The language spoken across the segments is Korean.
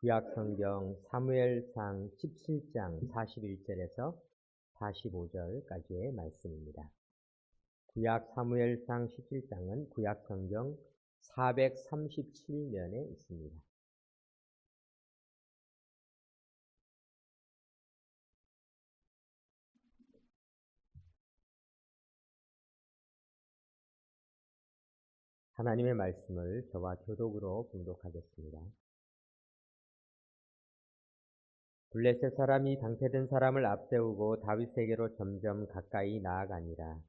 구약성경 사무엘상 17장 41절에서 45절까지의 말씀입니다. 구약 사무엘상 17장은 구약성경 437면에 있습니다. 하나님의 말씀을 저와 교독으로 봉독하겠습니다. 블레셋 사람이 당패된 사람을 앞세우고 다윗에게로 점점 가까이 나아가니라.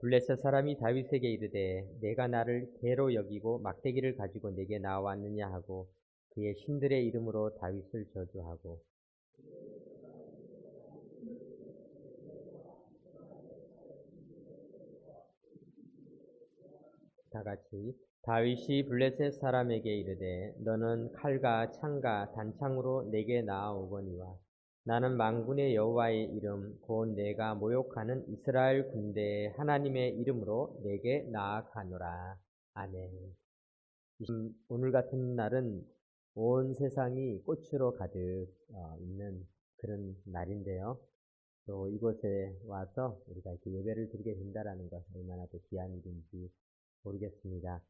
블레셋 사람이 다윗에게 이르되 내가 나를 개로 여기고 막대기를 가지고 내게 나왔느냐 하고 그의 신들의 이름으로 다윗을 저주하고 다같이 다윗이 블레셋 사람에게 이르되 너는 칼과 창과 단창으로 내게 나아오거니와 나는 만군의 여호와의 이름 곧 내가 모욕하는 이스라엘 군대의 하나님의 이름으로 내게 나아가노라. 아멘. 오늘 같은 날은 온 세상이 꽃으로 가득 있는 그런 날인데요. 또 이곳에 와서 우리가 이렇게 예배를 드리게 된다는 것 얼마나 또 귀한 일인지 모르겠습니다.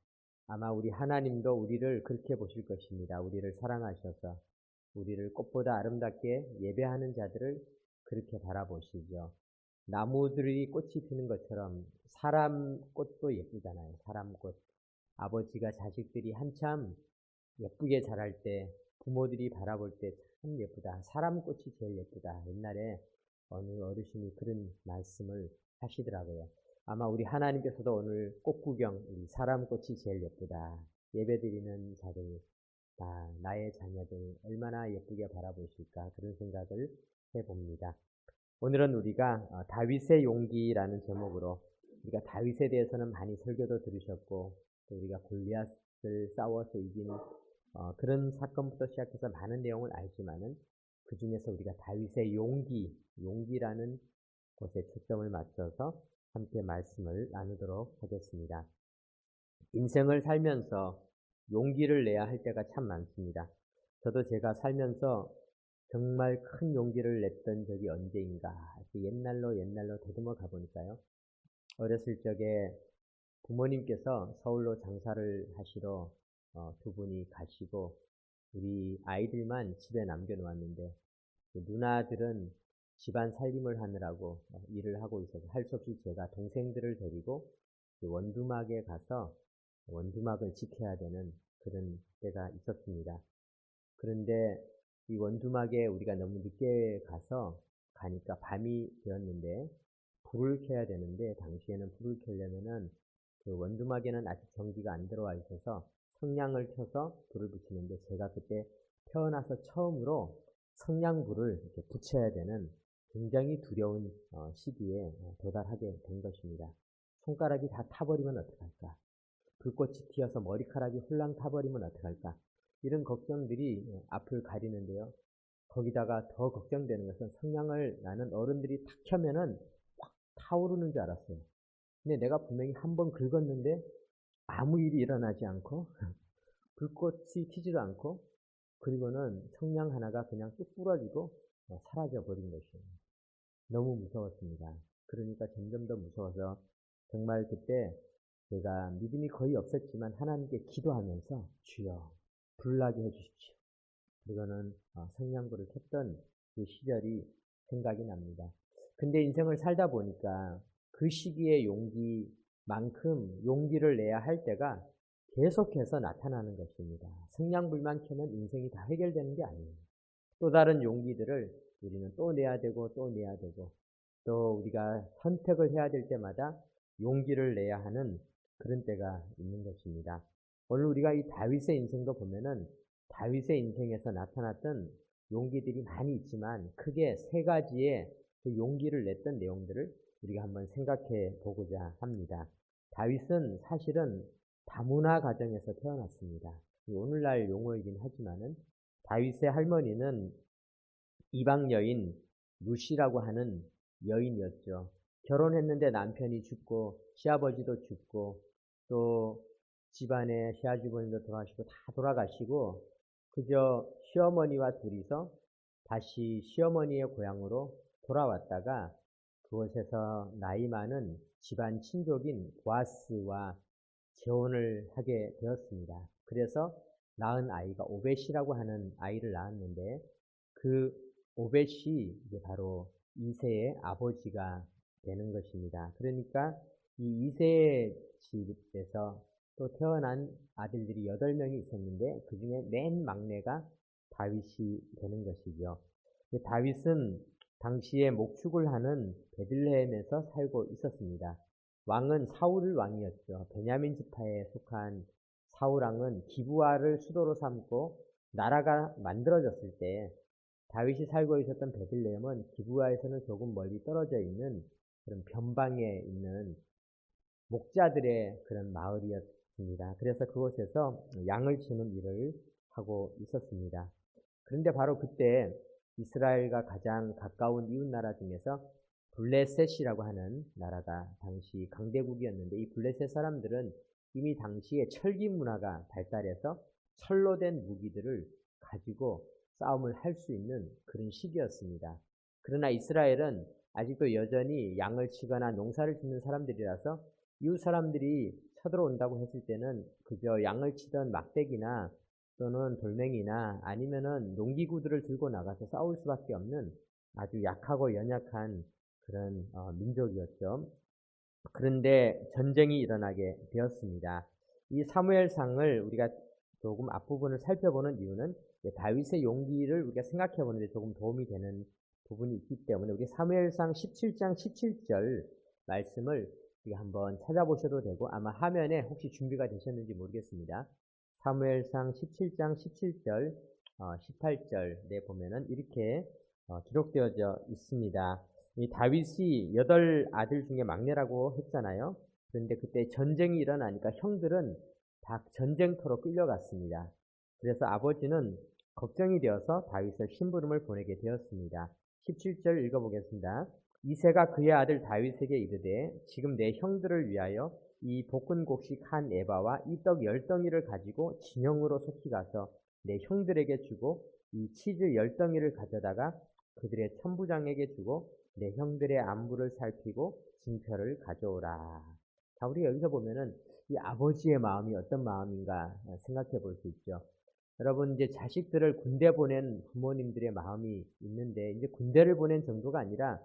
아마 우리 하나님도 우리를 그렇게 보실 것입니다. 우리를 사랑하셔서 우리를 꽃보다 아름답게 예배하는 자들을 그렇게 바라보시죠. 나무들이 꽃이 피는 것처럼 사람 꽃도 예쁘잖아요. 사람 꽃. 아버지가 자식들이 한참 예쁘게 자랄 때 부모들이 바라볼 때 참 예쁘다. 사람 꽃이 제일 예쁘다. 옛날에 어느 어르신이 그런 말씀을 하시더라고요. 아마 우리 하나님께서도 오늘 꽃구경, 우리 사람 꽃이 제일 예쁘다. 예배드리는 자들, 나의 자녀들 얼마나 예쁘게 바라보실까 그런 생각을 해봅니다. 오늘은 우리가 다윗의 용기라는 제목으로 우리가 다윗에 대해서는 많이 설교도 들으셨고 또 우리가 골리앗을 싸워서 이긴 그런 사건부터 시작해서 많은 내용을 알지만은 그 중에서 우리가 다윗의 용기라는 곳에 초점을 맞춰서 함께 말씀을 나누도록 하겠습니다. 인생을 살면서 용기를 내야 할 때가 참 많습니다. 저도 제가 살면서 정말 큰 용기를 냈던 적이 언제인가 옛날로 더듬어 가보니까요. 어렸을 적에 부모님께서 서울로 장사를 하시러 두 분이 가시고 우리 아이들만 집에 남겨놓았는데 누나들은 집안 살림을 하느라고 일을 하고 있어서 할 수 없이 제가 동생들을 데리고 원두막에 가서 원두막을 지켜야 되는 그런 때가 있었습니다. 그런데 이 원두막에 우리가 너무 늦게 가니까 밤이 되었는데 불을 켜야 되는데 당시에는 불을 켜려면은 그 원두막에는 아직 전기가 안 들어와 있어서 성냥을 켜서 불을 붙이는데 제가 그때 태어나서 처음으로 성냥불을 이렇게 붙여야 되는 굉장히 두려운 시기에 도달하게 된 것입니다. 손가락이 다 타버리면 어떡할까? 불꽃이 튀어서 머리카락이 홀랑 타버리면 어떡할까? 이런 걱정들이 앞을 가리는데요. 거기다가 더 걱정되는 것은 성냥을 나는 어른들이 탁 켜면은 확 타오르는 줄 알았어요. 근데 내가 분명히 한번 긁었는데 아무 일이 일어나지 않고 불꽃이 튀지도 않고 그리고는 성냥 하나가 그냥 뚝 부러지고 사라져 버린 것이에요. 너무 무서웠습니다. 그러니까 점점 더 무서워서 정말 그때 제가 믿음이 거의 없었지만 하나님께 기도하면서 주여 불나게 해주십시오. 그리고는 성냥불을 켰던 그 시절이 생각이 납니다. 근데 인생을 살다 보니까 그 시기의 용기만큼 용기를 내야 할 때가 계속해서 나타나는 것입니다. 성냥불만 켜면 인생이 다 해결되는 게 아니에요. 또 다른 용기들을 우리는 또 내야 되고 또 우리가 선택을 해야 될 때마다 용기를 내야 하는 그런 때가 있는 것입니다. 오늘 우리가 이 다윗의 인생도 보면은 다윗의 인생에서 나타났던 용기들이 많이 있지만 크게 세 가지의 그 용기를 냈던 내용들을 우리가 한번 생각해 보고자 합니다. 다윗은 사실은 다문화 가정에서 태어났습니다. 오늘날 용어이긴 하지만은 다윗의 할머니는 이방 여인 루시라고 하는 여인이었죠. 결혼했는데 남편이 죽고 시아버지도 죽고 또 집안에 시아주버님도 돌아가시고 다 돌아가시고 그저 시어머니와 둘이서 다시 시어머니의 고향으로 돌아왔다가 그곳에서 나이 많은 집안 친족인 보아스와 재혼을 하게 되었습니다. 그래서 낳은 아이가 오벳이라고 하는 아이를 낳았는데 그 오벳이 이제 바로 이새의 아버지가 되는 것입니다. 그러니까 이 이새의 집에서 또 태어난 아들들이 8명이 있었는데 그 중에 맨 막내가 다윗이 되는 것이죠. 다윗은 당시에 목축을 하는 베들레헴에서 살고 있었습니다. 왕은 사울 왕이었죠. 베냐민 지파에 속한 사울 왕은 기브아를 수도로 삼고 나라가 만들어졌을 때 다윗이 살고 있었던 베들레헴은 기브아에서는 조금 멀리 떨어져 있는 그런 변방에 있는 목자들의 그런 마을이었습니다. 그래서 그곳에서 양을 치는 일을 하고 있었습니다. 그런데 바로 그때 이스라엘과 가장 가까운 이웃나라 중에서 블레셋이라고 하는 나라가 당시 강대국이었는데 이 블레셋 사람들은 이미 당시에 철기 문화가 발달해서 철로 된 무기들을 가지고 싸움을 할 수 있는 그런 시기였습니다. 그러나 이스라엘은 아직도 여전히 양을 치거나 농사를 짓는 사람들이라서 이웃 사람들이 쳐들어온다고 했을 때는 그저 양을 치던 막대기나 또는 돌멩이나 아니면은 농기구들을 들고 나가서 싸울 수밖에 없는 아주 약하고 연약한 그런 민족이었죠. 그런데 전쟁이 일어나게 되었습니다. 이 사무엘상을 우리가 조금 앞부분을 살펴보는 이유는 다윗의 용기를 우리가 생각해 보는데 조금 도움이 되는 부분이 있기 때문에 우리 사무엘상 17장 17절 말씀을 우리가 한번 찾아보셔도 되고 아마 화면에 혹시 준비가 되셨는지 모르겠습니다. 사무엘상 17장 17절 18절에 보면은 이렇게 기록되어져 있습니다. 이 다윗이 8아들 중에 막내라고 했잖아요. 그런데 그때 전쟁이 일어나니까 형들은 다 전쟁터로 끌려갔습니다. 그래서 아버지는 걱정이 되어서 다윗을 심부름을 보내게 되었습니다. 17절 읽어보겠습니다. 이새가 그의 아들 다윗에게 이르되 지금 내 형들을 위하여 이 볶은 곡식 한 에바와 이 떡 10덩이를 가지고 진영으로 속히 가서 내 형들에게 주고 이 치즈 10덩이를 가져다가 그들의 천부장에게 주고 내 형들의 안부를 살피고 징표를 가져오라. 자, 우리 여기서 보면은 이 아버지의 마음이 어떤 마음인가 생각해 볼 수 있죠. 여러분 이제 자식들을 군대 보낸 부모님들의 마음이 있는데 이제 군대를 보낸 정도가 아니라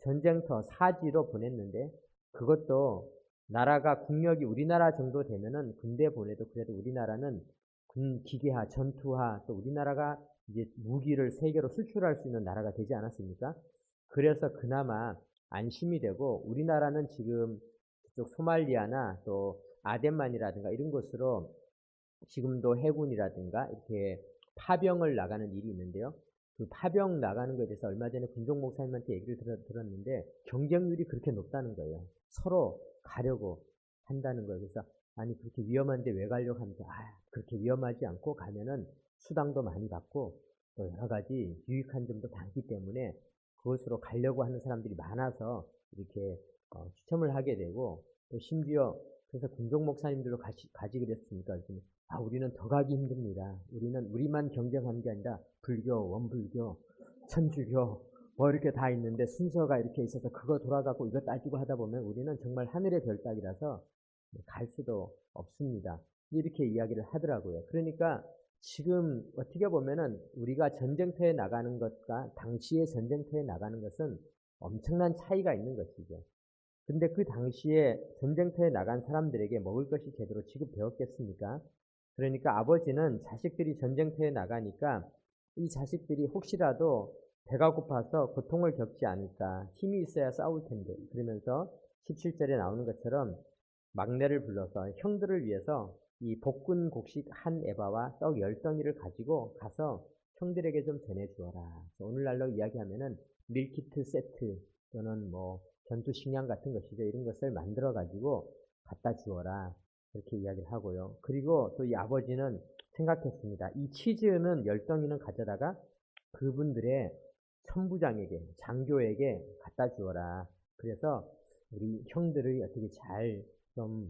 전쟁터 사지로 보냈는데 그것도 나라가 국력이 우리나라 정도 되면은 군대 보내도 그래도 우리나라는 군 기계화, 전투화 또 우리나라가 이제 무기를 세계로 수출할 수 있는 나라가 되지 않았습니까? 그래서 그나마 안심이 되고 우리나라는 지금 그쪽 소말리아나 또 아덴만이라든가 이런 곳으로 지금도 해군이라든가 이렇게 파병을 나가는 일이 있는데요. 그 파병 나가는 것에 대해서 얼마 전에 군종 목사님한테 얘기를 들었는데 경쟁률이 그렇게 높다는 거예요. 서로 가려고 한다는 거예요. 그래서 아니 그렇게 위험한데 왜 가려고 하면서 그렇게 위험하지 않고 가면은 수당도 많이 받고 또 여러 가지 유익한 점도 많기 때문에 그것으로 가려고 하는 사람들이 많아서 이렇게 추첨을 하게 되고 또 심지어 그래서 군종 목사님들도 가지 그랬습니까? 우리는 더 가기 힘듭니다. 우리만 경쟁하는 게 아니라 불교, 원불교, 천주교 뭐 이렇게 다 있는데 순서가 이렇게 있어서 그거 돌아가고 이거 따지고 하다 보면 우리는 정말 하늘의 별 따기라서 갈 수도 없습니다. 이렇게 이야기를 하더라고요. 그러니까 지금 어떻게 보면은 우리가 전쟁터에 나가는 것과 당시의 전쟁터에 나가는 것은 엄청난 차이가 있는 것이죠. 근데 그 당시에 전쟁터에 나간 사람들에게 먹을 것이 제대로 지급되었겠습니까? 그러니까 아버지는 자식들이 전쟁터에 나가니까 이 자식들이 혹시라도 배가 고파서 고통을 겪지 않을까, 힘이 있어야 싸울 텐데 그러면서 17절에 나오는 것처럼 막내를 불러서 형들을 위해서 이 볶은 곡식 한 에바와 떡 10덩이를 가지고 가서 형들에게 좀 전해주어라. 오늘날로 이야기하면은 밀키트 세트 또는 뭐 전투 식량 같은 것이죠. 이런 것을 만들어 가지고 갖다 주어라. 그렇게 이야기를 하고요. 그리고 또 이 아버지는 생각했습니다. 이 치즈는 10덩이는 가져다가 그분들의 천부장에게, 장교에게 갖다 주어라. 그래서 우리 형들이 어떻게 잘 좀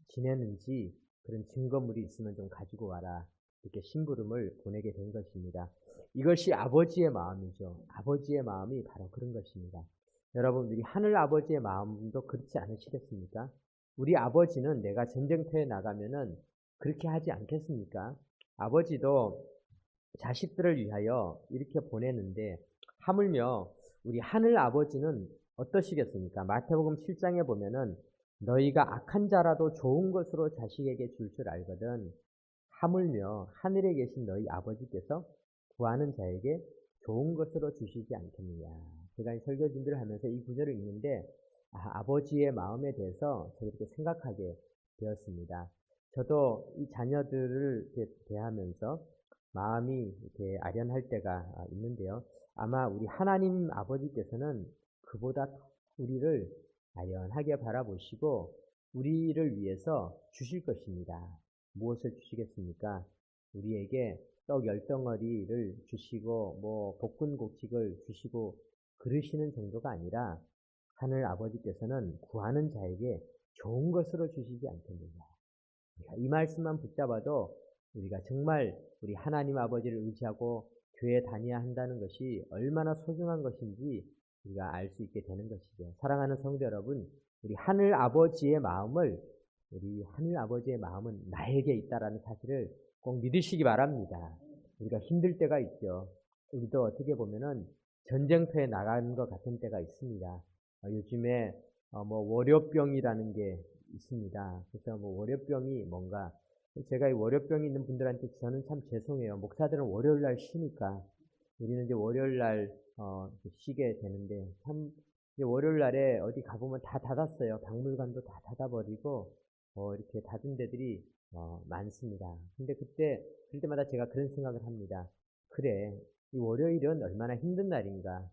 지내는지 그런 증거물이 있으면 좀 가지고 와라. 이렇게 심부름을 보내게 된 것입니다. 이것이 아버지의 마음이죠. 아버지의 마음이 바로 그런 것입니다. 여러분, 우리 하늘 아버지의 마음도 그렇지 않으시겠습니까? 우리 아버지는 내가 전쟁터에 나가면은 그렇게 하지 않겠습니까? 아버지도 자식들을 위하여 이렇게 보내는데 하물며 우리 하늘 아버지는 어떠시겠습니까? 마태복음 7장에 보면은 너희가 악한 자라도 좋은 것으로 자식에게 줄 줄 알거든 하물며 하늘에 계신 너희 아버지께서 구하는 자에게 좋은 것으로 주시지 않겠느냐. 제가 이 설교 준비를 하면서 이 구절을 읽는데 아버지의 마음에 대해서 저렇게 생각하게 되었습니다. 저도 이 자녀들을 대하면서 마음이 이렇게 아련할 때가 있는데요. 아마 우리 하나님 아버지께서는 그보다 우리를 아련하게 바라보시고 우리를 위해서 주실 것입니다. 무엇을 주시겠습니까? 우리에게 떡 10덩어리를 주시고 볶은곡식을 주시고 그러시는 정도가 아니라 하늘 아버지께서는 구하는 자에게 좋은 것으로 주시지 않겠느냐. 이 말씀만 붙잡아도 우리가 정말 우리 하나님 아버지를 의지하고 교회 다녀야 한다는 것이 얼마나 소중한 것인지 우리가 알 수 있게 되는 것이죠. 사랑하는 성도 여러분, 우리 하늘 아버지의 마음은 나에게 있다라는 사실을 꼭 믿으시기 바랍니다. 우리가 힘들 때가 있죠. 우리도 어떻게 보면은 전쟁터에 나가는 것 같은 때가 있습니다. 요즘에 월요병이라는 게 있습니다. 그래서 월요병이 뭔가 제가 이 월요병이 있는 분들한테 저는 참 죄송해요. 목사들은 월요일 날 쉬니까 우리는 이제 월요일 날 쉬게 되는데 참 이제 월요일 날에 어디 가보면 다 닫았어요. 박물관도 다 닫아버리고 이렇게 닫은 데들이 많습니다. 근데 그럴 때마다 제가 그런 생각을 합니다. 그래, 이 월요일은 얼마나 힘든 날인가.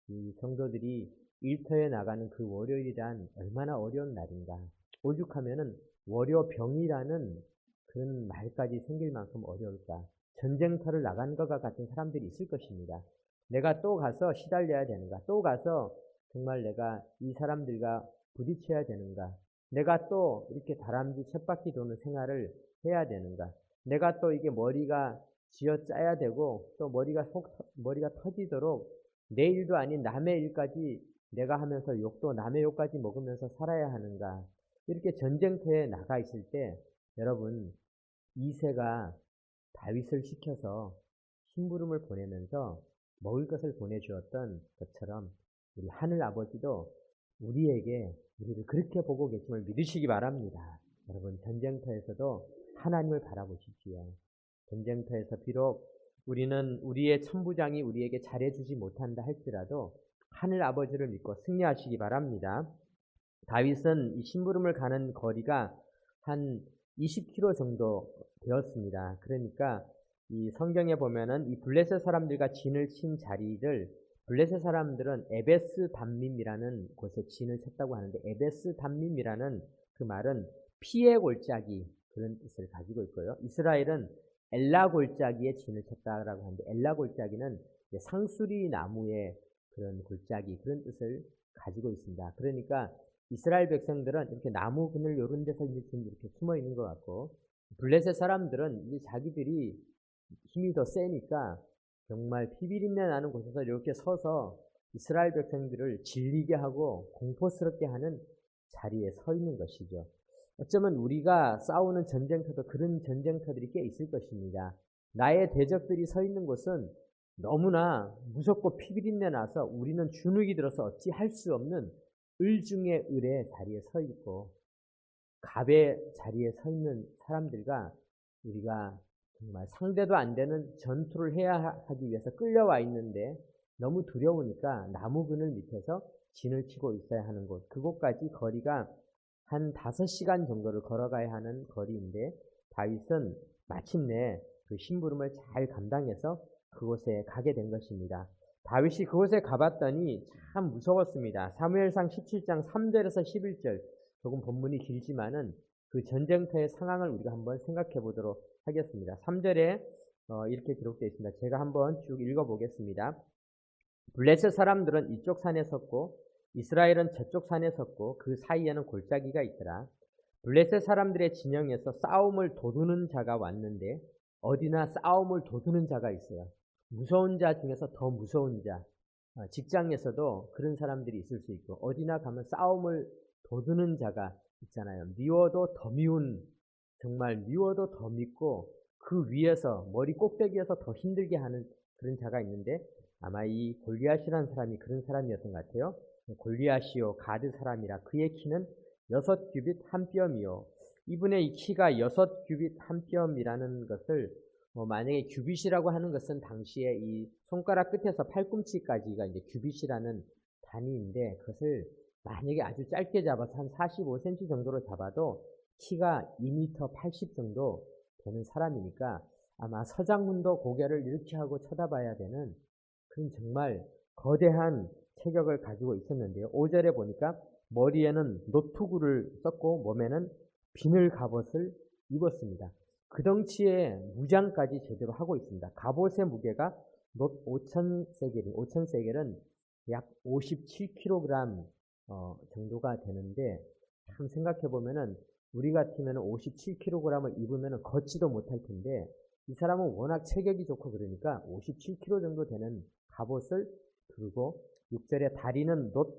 이 성도들이 일터에 나가는 그 월요일이란 얼마나 어려운 날인가. 오죽하면은 월요병이라는 그런 말까지 생길 만큼 어려울까. 전쟁터를 나간 것과 같은 사람들이 있을 것입니다. 내가 또 가서 시달려야 되는가? 또 가서 정말 내가 이 사람들과 부딪혀야 되는가? 내가 또 이렇게 다람쥐 쳇바퀴 도는 생활을 해야 되는가? 내가 또 이게 머리가 쥐어짜야 되고 또 머리가 터지도록 내 일도 아닌 남의 일까지 내가 하면서 욕도 남의 욕까지 먹으면서 살아야 하는가? 이렇게 전쟁터에 나가 있을 때 여러분 이새가 다윗을 시켜서 심부름을 보내면서 먹을 것을 보내주었던 것처럼 우리 하늘 아버지도 우리를 그렇게 보고 계심을 믿으시기 바랍니다. 여러분 전쟁터에서도 하나님을 바라보십시오. 전쟁터에서 비록 우리는 우리의 천부장이 우리에게 잘해주지 못한다 할지라도 하늘 아버지를 믿고 승리하시기 바랍니다. 다윗은 이 심부름을 가는 거리가 한 20km 정도 되었습니다. 그러니까 이 성경에 보면은 이 블레셋 사람들과 진을 친 자리를 블레셋 사람들은 에베스 담밈이라는 곳에 진을 쳤다고 하는데 에베스 담밈이라는 그 말은 피의 골짜기 그런 뜻을 가지고 있고요. 이스라엘은 엘라 골짜기에 진을 쳤다라고 하는데 엘라 골짜기는 상수리 나무의 그런 골짜기 그런 뜻을 가지고 있습니다. 그러니까 이스라엘 백성들은 이렇게 나무 그늘 이런 데서 이렇게 숨어 있는 것 같고 블레셋 사람들은 이제 자기들이 힘이 더 세니까 정말 피비린내 나는 곳에서 이렇게 서서 이스라엘 백성들을 질리게 하고 공포스럽게 하는 자리에 서 있는 것이죠. 어쩌면 우리가 싸우는 전쟁터도 그런 전쟁터들이 꽤 있을 것입니다. 나의 대적들이 서 있는 곳은 너무나 무섭고 피비린내 나서 우리는 주눅이 들어서 어찌 할 수 없는 을 중에 을의 자리에 서 있고 갑의 자리에 서 있는 사람들과 우리가 정말 상대도 안 되는 전투를 해야 하기 위해서 끌려와 있는데 너무 두려우니까 나무 그늘 밑에서 진을 치고 있어야 하는 곳 그곳까지 거리가 한 5시간 정도를 걸어가야 하는 거리인데 다윗은 마침내 그 심부름을 잘 감당해서 그곳에 가게 된 것입니다. 다윗이 그곳에 가봤더니 참 무서웠습니다. 사무엘상 17장 3절에서 11절 조금 본문이 길지만은 그 전쟁터의 상황을 우리가 한번 생각해 보도록 하겠습니다. 3절에 이렇게 기록되어 있습니다. 제가 한번 쭉 읽어보겠습니다. 블레셋 사람들은 이쪽 산에 섰고 이스라엘은 저쪽 산에 섰고 그 사이에는 골짜기가 있더라. 블레셋 사람들의 진영에서 싸움을 도두는 자가 왔는데 어디나 싸움을 도두는 자가 있어요. 무서운 자 중에서 더 무서운 자, 직장에서도 그런 사람들이 있을 수 있고 어디나 가면 싸움을 도두는 자가 있잖아요. 미워도 더 미운, 정말 미워도 더 밉고 그 위에서 머리 꼭대기에서 더 힘들게 하는 그런 자가 있는데 아마 이 골리앗이라는 사람이 그런 사람이었던 것 같아요. 골리앗이요 가드 사람이라 그의 키는 6규빗 한 뼘이요. 이분의 이 키가 6규빗 한 뼘이라는 것을 만약에 규빗이라고 하는 것은 당시에 이 손가락 끝에서 팔꿈치까지가 이제 규빗이라는 단위인데 그것을 만약에 아주 짧게 잡아서 한 45cm 정도로 잡아도 키가 2m 80 정도 되는 사람이니까 아마 서장훈도 고개를 이렇게 하고 쳐다봐야 되는 그런 정말 거대한 체격을 가지고 있었는데요. 5절에 보니까 머리에는 노투구를 썼고 몸에는 비늘 갑옷을 입었습니다. 그 덩치에 무장까지 제대로 하고 있습니다. 갑옷의 무게가 놋 5,000세겔은 약 57kg 정도가 되는데 참 생각해 보면은 우리 같으면 57kg을 입으면 걷지도 못할 텐데 이 사람은 워낙 체격이 좋고 그러니까 57kg 정도 되는 갑옷을 들고 6절에 다리는 놋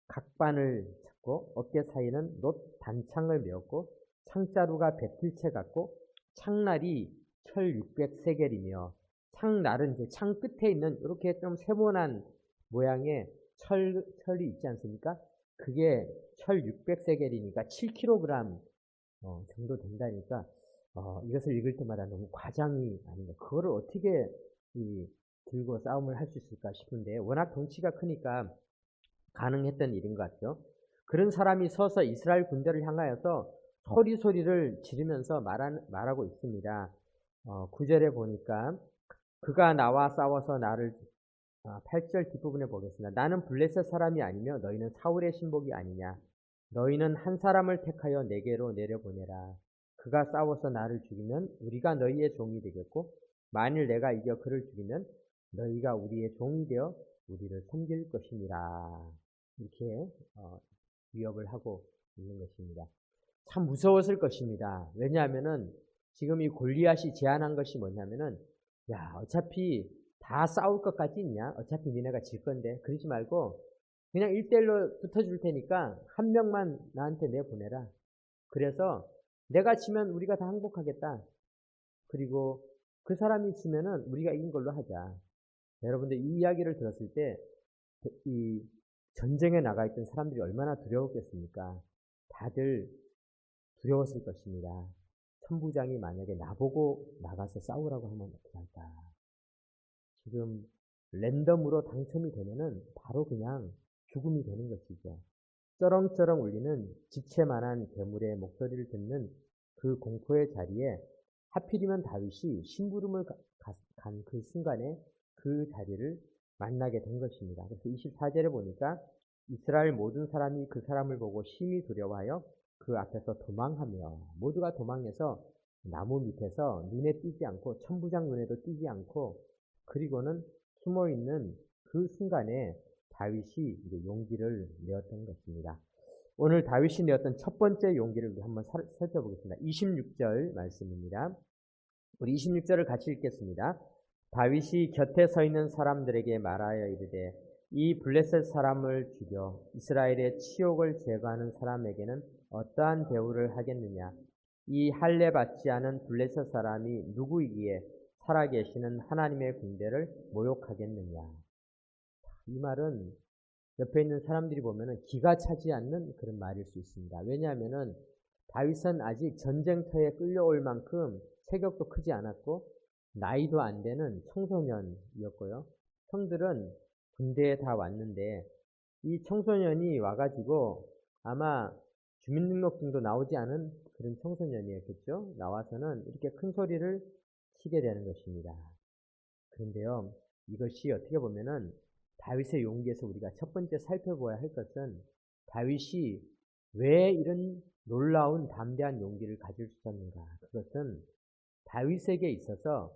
각반을 잡고 어깨 사이는 놋 단창을 메었고 창자루가 배틀채 같고 창날이 철 600세겔이며 창날은 이제 창 끝에 있는 이렇게 좀 세모난 모양의 철이 있지 않습니까? 그게 철 600세겔이니까 7kg 정도 된다니까 이것을 읽을 때마다 너무 과장이 아닌가. 그거를 어떻게 들고 싸움을 할 수 있을까 싶은데 워낙 덩치가 크니까 가능했던 일인 것 같죠. 그런 사람이 서서 이스라엘 군대를 향하여서 소리를 지르면서 말하고 있습니다. 9절에 보니까 그가 나와 싸워서 나를 8절 뒷부분에 보겠습니다. 나는 블레셋 사람이 아니며 너희는 사울의 신복이 아니냐. 너희는 한 사람을 택하여 내게로 내려보내라. 그가 싸워서 나를 죽이면 우리가 너희의 종이 되겠고 만일 내가 이겨 그를 죽이면 너희가 우리의 종이 되어 우리를 섬길 것이니라. 이렇게 위협을 하고 있는 것입니다. 참 무서웠을 것입니다. 왜냐하면은 지금 이 골리앗이 제안한 것이 뭐냐면은 야 어차피 다 싸울 것까지 있냐? 어차피 니네가 질 건데 그러지 말고 그냥 1대1로 붙어줄 테니까 한 명만 나한테 내보내라. 그래서 내가 지면 우리가 다 항복하겠다. 그리고 그 사람이 지면은 우리가 이긴 걸로 하자. 여러분들 이 이야기를 들었을 때 이 전쟁에 나가 있던 사람들이 얼마나 두려웠겠습니까? 다들 두려웠을 것입니다. 천부장이 만약에 나보고 나가서 싸우라고 하면 어떻게 할까? 지금 랜덤으로 당첨이 되면은 바로 그냥 죽음이 되는 것이죠. 쩌렁쩌렁 울리는 지체만한 괴물의 목소리를 듣는 그 공포의 자리에 하필이면 다윗이 심부름을 간 그 순간에 그 자리를 만나게 된 것입니다. 그래서 24절에 보니까 이스라엘 모든 사람이 그 사람을 보고 심히 두려워하여 그 앞에서 도망하며 모두가 도망해서 나무 밑에서 눈에 띄지 않고 천부장 눈에도 띄지 않고 그리고는 숨어있는 그 순간에 다윗이 이제 용기를 내었던 것입니다. 오늘 다윗이 내었던 첫 번째 용기를 우리 한번 살펴보겠습니다. 26절 말씀입니다. 우리 26절을 같이 읽겠습니다. 다윗이 곁에 서 있는 사람들에게 말하여 이르되 이 블레셋 사람을 죽여 이스라엘의 치욕을 제거하는 사람에게는 어떠한 대우를 하겠느냐. 이 할례 받지 않은 블레셋 사람이 누구이기에 살아계시는 하나님의 군대를 모욕하겠느냐. 이 말은 옆에 있는 사람들이 보면 기가 차지 않는 그런 말일 수 있습니다. 왜냐하면 다윗은 아직 전쟁터에 끌려올 만큼 체격도 크지 않았고 나이도 안 되는 청소년이었고요. 형들은 군대에 다 왔는데 이 청소년이 와가지고 아마 주민등록증도 나오지 않은 그런 청소년이었겠죠. 나와서는 이렇게 큰 소리를 치게 되는 것입니다. 그런데요, 이것이 어떻게 보면은 다윗의 용기에서 우리가 첫 번째 살펴보아야 할 것은 다윗이 왜 이런 놀라운 담대한 용기를 가질 수 있었는가. 그것은 다윗에게 있어서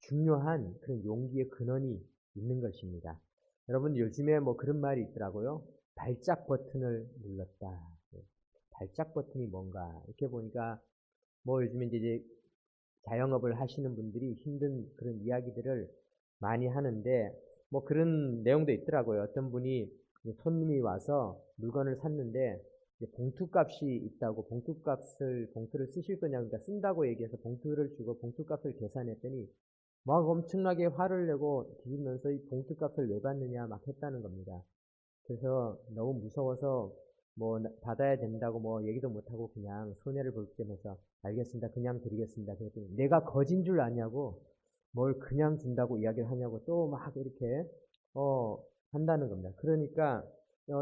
중요한 그런 용기의 근원이 있는 것입니다. 여러분 요즘에 뭐 그런 말이 있더라고요. 발작 버튼을 눌렀다. 발작 버튼이 뭔가 이렇게 보니까 뭐 요즘에 이제 자영업을 하시는 분들이 힘든 그런 이야기들을 많이 하는데 뭐 그런 내용도 있더라고요. 어떤 분이 손님이 와서 물건을 샀는데 봉투값이 있다고 봉투를 쓰실 거냐, 그러니까 쓴다고 얘기해서 봉투를 주고 봉투값을 계산했더니 막 엄청나게 화를 내고 뒤지면서 이 봉투값을 왜 받느냐 막 했다는 겁니다. 그래서 너무 무서워서 뭐 받아야 된다고 뭐 얘기도 못하고 그냥 손해를 볼 겸해서 알겠습니다. 그냥 드리겠습니다. 그랬더니 내가 거진 줄 아냐고 뭘 그냥 준다고 이야기를 하냐고 또 막 이렇게 한다는 겁니다. 그러니까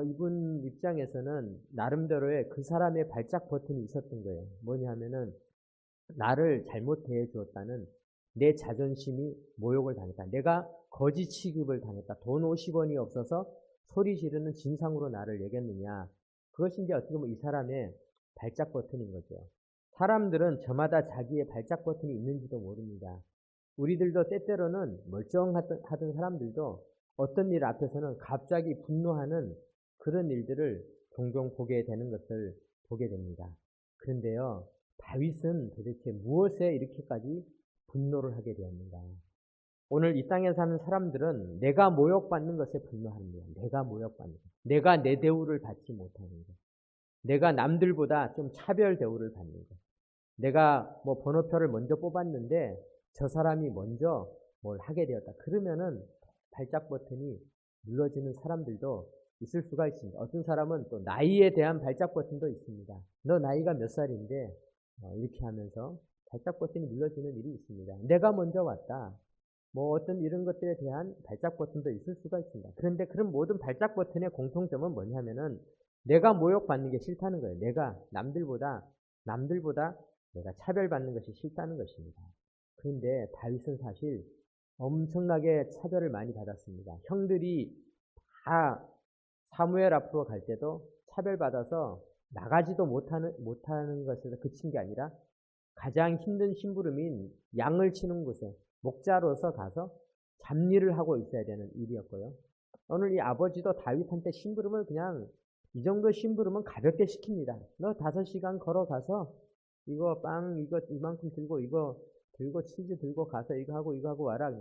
이분 입장에서는 나름대로의 그 사람의 발작 버튼이 있었던 거예요. 뭐냐 하면은 나를 잘못 대해 주었다는 내 자존심이 모욕을 당했다. 내가 거지 취급을 당했다. 돈 50원이 없어서 소리 지르는 진상으로 나를 여겼느냐. 그것이 이제 어떻게 보면 이 사람의 발작 버튼인 거죠. 사람들은 저마다 자기의 발작 버튼이 있는지도 모릅니다. 우리들도 때때로는 멀쩡하던 사람들도 어떤 일 앞에서는 갑자기 분노하는 그런 일들을 종종 보게 되는 것을 보게 됩니다. 그런데요, 다윗은 도대체 무엇에 이렇게까지 분노를 하게 되었는가? 오늘 이 땅에 사는 사람들은 내가 모욕받는 것에 분노하는 거예요. 내가 모욕받는 것. 내가 내 대우를 받지 못하는 것. 내가 남들보다 좀 차별 대우를 받는 것. 내가 뭐 번호표를 먼저 뽑았는데 저 사람이 먼저 뭘 하게 되었다. 그러면은 발작 버튼이 눌러지는 사람들도 있을 수가 있습니다. 어떤 사람은 또 나이에 대한 발작 버튼도 있습니다. 너 나이가 몇 살인데 이렇게 하면서 발작 버튼이 눌러지는 일이 있습니다. 내가 먼저 왔다. 뭐 어떤 이런 것들에 대한 발작 버튼도 있을 수가 있습니다. 그런데 그런 모든 발작 버튼의 공통점은 뭐냐면은 내가 모욕받는 게 싫다는 거예요. 내가 남들보다 내가 차별받는 것이 싫다는 것입니다. 그런데 다윗은 사실 엄청나게 차별을 많이 받았습니다. 형들이 다 사무엘 앞으로 갈 때도 차별받아서 나가지도 못하는 것에서 그친 게 아니라 가장 힘든 심부름인 양을 치는 곳에 목자로서 가서 잡일을 하고 있어야 되는 일이었고요. 오늘 이 아버지도 다윗한테 심부름을 그냥 이 정도 심부름은 가볍게 시킵니다. 너 5시간 걸어가서 이거 빵 이거 이만큼 들고 이거 들고 치즈 들고 가서 이거 하고 와라.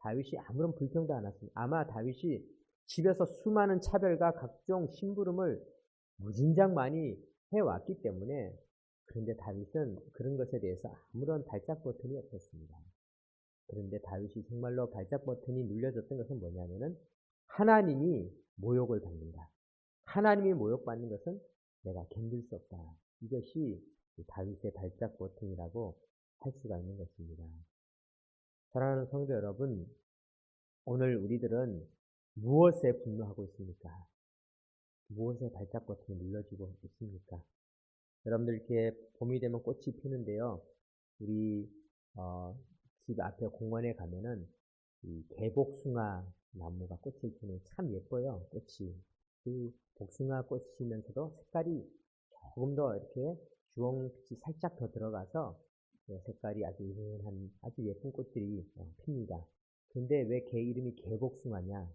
다윗이 아무런 불평도 안 했습니다. 아마 다윗이 집에서 수많은 차별과 각종 심부름을 무진장 많이 해왔기 때문에 그런데 다윗은 그런 것에 대해서 아무런 발작 버튼이 없었습니다. 그런데 다윗이 정말로 발작 버튼이 눌려졌던 것은 뭐냐면은 하나님이 모욕을 받는다. 하나님이 모욕받는 것은 내가 견딜 수 없다. 이것이 다윗의 발작 버튼이라고 할 수가 있는 것입니다. 사랑하는 성도 여러분, 오늘 우리들은 무엇에 분노하고 있습니까? 무엇에 발작 버튼이 눌러지고 있습니까? 여러분들 이렇게 봄이 되면 꽃이 피는데요. 우리 집 앞에 공원에 가면은 이 개복숭아 나무가 꽃을 피는 참 예뻐요. 꽃이. 그 복숭아 꽃이면서도 색깔이 조금 더 이렇게 주홍빛이 살짝 더 들어가서 색깔이 아주 은은한 아주 예쁜 꽃들이 핍니다. 근데 왜 개 이름이 개복숭아냐?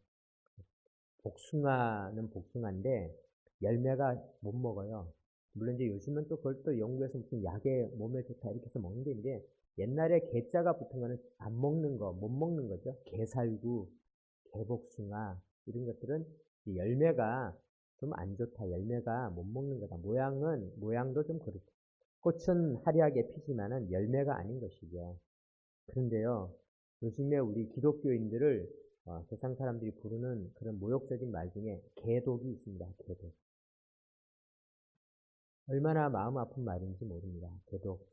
복숭아는 복숭아인데 열매가 못 먹어요. 물론 이제 요즘은 또 그걸 또 연구해서 무슨 약에 몸에 좋다 이렇게 해서 먹는 게 있는데 옛날에 개자가 붙은 거는 안 먹는 거, 못 먹는 거죠. 개살구, 개복숭아 이런 것들은 열매가 좀 안 좋다. 열매가 못 먹는 거다. 모양도 좀 그렇다. 꽃은 화려하게 피지만은 열매가 아닌 것이죠. 그런데요, 요즘에 우리 기독교인들을 세상 사람들이 부르는 그런 모욕적인 말 중에 개독이 있습니다. 개독. 얼마나 마음 아픈 말인지 모릅니다. 개독.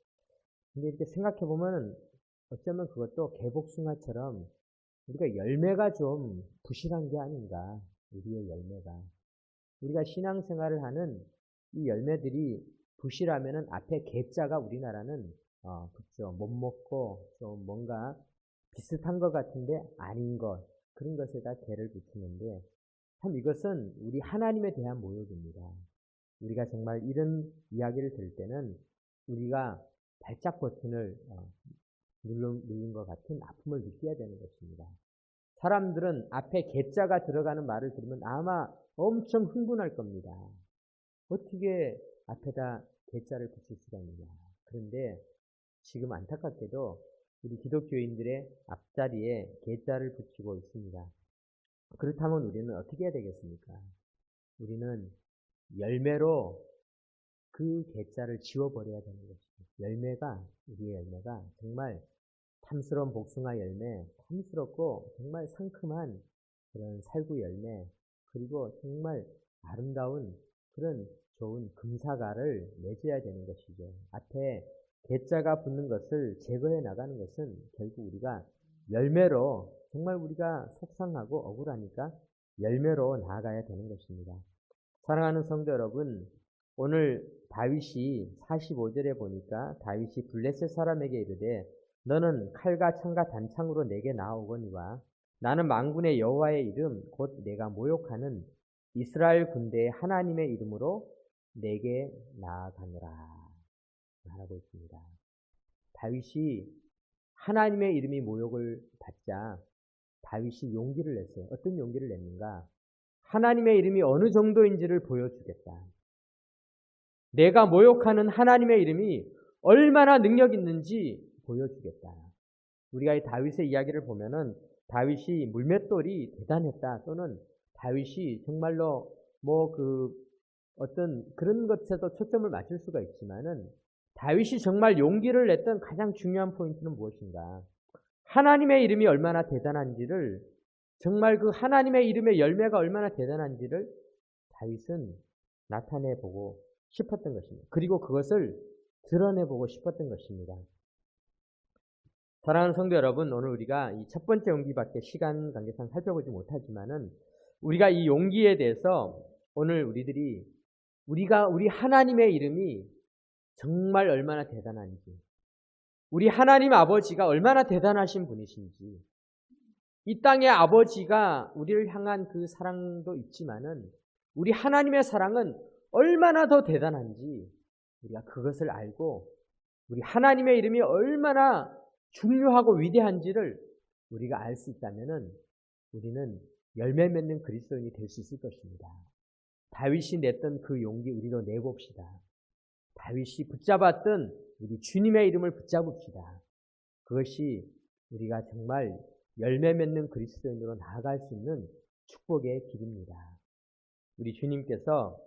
근데 이렇게 생각해보면 어쩌면 그것도 개복숭아처럼 우리가 열매가 좀 부실한 게 아닌가. 우리의 열매가. 우리가 신앙생활을 하는 이 열매들이 부실하면은 앞에 개자가 우리나라는 그죠. 못 먹고 좀 뭔가 비슷한 것 같은데 아닌 것 그런 것에다 개를 붙이는데 참 이것은 우리 하나님에 대한 모욕입니다. 우리가 정말 이런 이야기를 들을 때는 우리가 발작 버튼을 누른 것 같은 아픔을 느껴야 되는 것입니다. 사람들은 앞에 개자가 들어가는 말을 들으면 아마 엄청 흥분할 겁니다. 어떻게 앞에다 개자를 붙일 수가 있느냐. 그런데 지금 안타깝게도 우리 기독교인들의 앞자리에 개자를 붙이고 있습니다. 그렇다면 우리는 어떻게 해야 되겠습니까? 우리는 열매로 그 개자를 지워버려야 되는 것입니다. 우리의 열매가 정말 탐스러운 복숭아 열매, 탐스럽고 정말 상큼한 그런 살구 열매, 그리고 정말 아름다운 그런 좋은 금사과를 맺어야 되는 것이죠. 앞에 개자가 붙는 것을 제거해 나가는 것은 결국 우리가 열매로, 정말 우리가 속상하고 억울하니까 열매로 나아가야 되는 것입니다. 사랑하는 성도 여러분, 오늘 다윗이 45절에 보니까 다윗이 블레셋 사람에게 이르되 너는 칼과 창과 단창으로 내게 나아오거니와 나는 만군의 여호와의 이름 곧 내가 모욕하는 이스라엘 군대의 하나님의 이름으로 내게 나아가노라 말하고 있습니다. 다윗이 하나님의 이름이 모욕을 받자 다윗이 용기를 냈어요. 어떤 용기를 냈는가? 하나님의 이름이 어느 정도인지를 보여주겠다. 내가 모욕하는 하나님의 이름이 얼마나 능력 있는지 보여주겠다. 우리가 이 다윗의 이야기를 보면은 다윗이 물맷돌이 대단했다, 또는 다윗이 정말로 어떤 그런 것에도 초점을 맞출 수가 있지만은 다윗이 정말 용기를 냈던 가장 중요한 포인트는 무엇인가? 하나님의 이름이 얼마나 대단한지를, 정말 그 하나님의 이름의 열매가 얼마나 대단한지를 다윗은 나타내보고 싶었던 것입니다. 그리고 그것을 드러내보고 싶었던 것입니다. 사랑하는 성도 여러분, 오늘 우리가 이 첫 번째 용기밖에 시간 관계상 살펴보지 못하지만은 우리가 이 용기에 대해서 오늘 우리 하나님의 이름이 정말 얼마나 대단한지, 우리 하나님 아버지가 얼마나 대단하신 분이신지, 이 땅의 아버지가 우리를 향한 그 사랑도 있지만은 우리 하나님의 사랑은 얼마나 더 대단한지 우리가 그것을 알고 우리 하나님의 이름이 얼마나 중요하고 위대한지를 우리가 알 수 있다면은 우리는 열매 맺는 그리스도인이 될 수 있을 것입니다. 다윗이 냈던 그 용기 우리도 내봅시다. 다윗이 붙잡았던 우리 주님의 이름을 붙잡읍시다. 그것이 우리가 정말 열매 맺는 그리스도인으로 나아갈 수 있는 축복의 길입니다. 우리 주님께서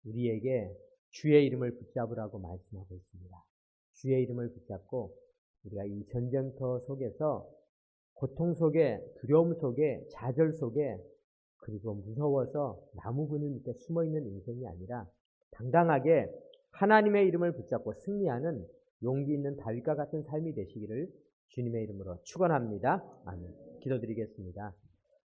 우리에게 주의 이름을 붙잡으라고 말씀하고 있습니다. 주의 이름을 붙잡고 우리가 이 전쟁터 속에서 고통 속에, 두려움 속에, 좌절 속에, 그리고 무서워서 나무 그늘 밑에 숨어있는 인생이 아니라 당당하게 하나님의 이름을 붙잡고 승리하는 용기 있는 다윗과 같은 삶이 되시기를 주님의 이름으로 축원합니다. 아멘. 기도드리겠습니다.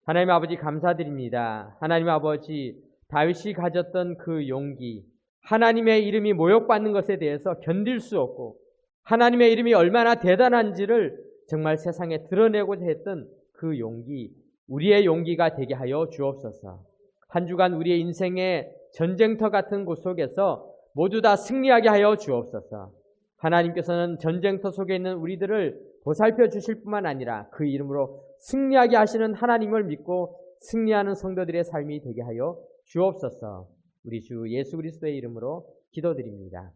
하나님 아버지 감사드립니다. 하나님 아버지, 다윗이 가졌던 그 용기, 하나님의 이름이 모욕받는 것에 대해서 견딜 수 없고 하나님의 이름이 얼마나 대단한지를 정말 세상에 드러내고자 했던 그 용기, 우리의 용기가 되게 하여 주옵소서. 한 주간 우리의 인생의 전쟁터 같은 곳 속에서 모두 다 승리하게 하여 주옵소서. 하나님께서는 전쟁터 속에 있는 우리들을 보살펴 주실 뿐만 아니라 그 이름으로 승리하게 하시는 하나님을 믿고 승리하는 성도들의 삶이 되게 하여 주옵소서. 우리 주 예수 그리스도의 이름으로 기도드립니다.